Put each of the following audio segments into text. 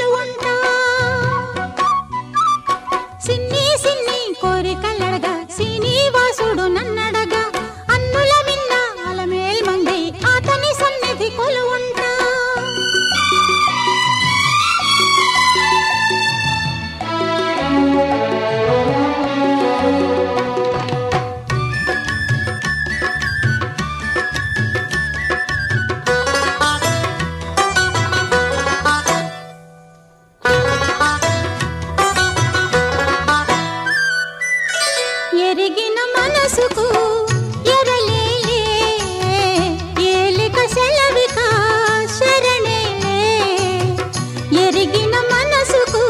కొలువుంటా సిన్ని సిన్ని కోరికలడగా శ్రీనివాసుడు నన్నడగా అన్నుల మిన్న అలమేల్ మంగై అతని సన్నిధి కొలువుంటా ఎరిగిన మనసుకు ఎరలేలే ఏలిక సెలవిక శరణేలే ఎరిగిన మనసుకు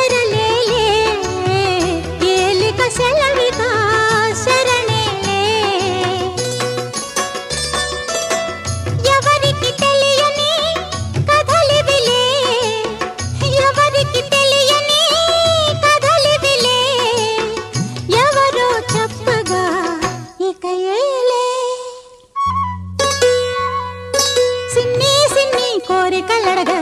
ఎరలేలే ఏలిక సెలవిక శరణేలే ఎవరికి తెలియని కథలివిలే ఎవరికి తెలియని కథలివిలే ఎవరో చెప్పగా ఇక ఏలే సిన్ని సిన్ని కోరికలడగా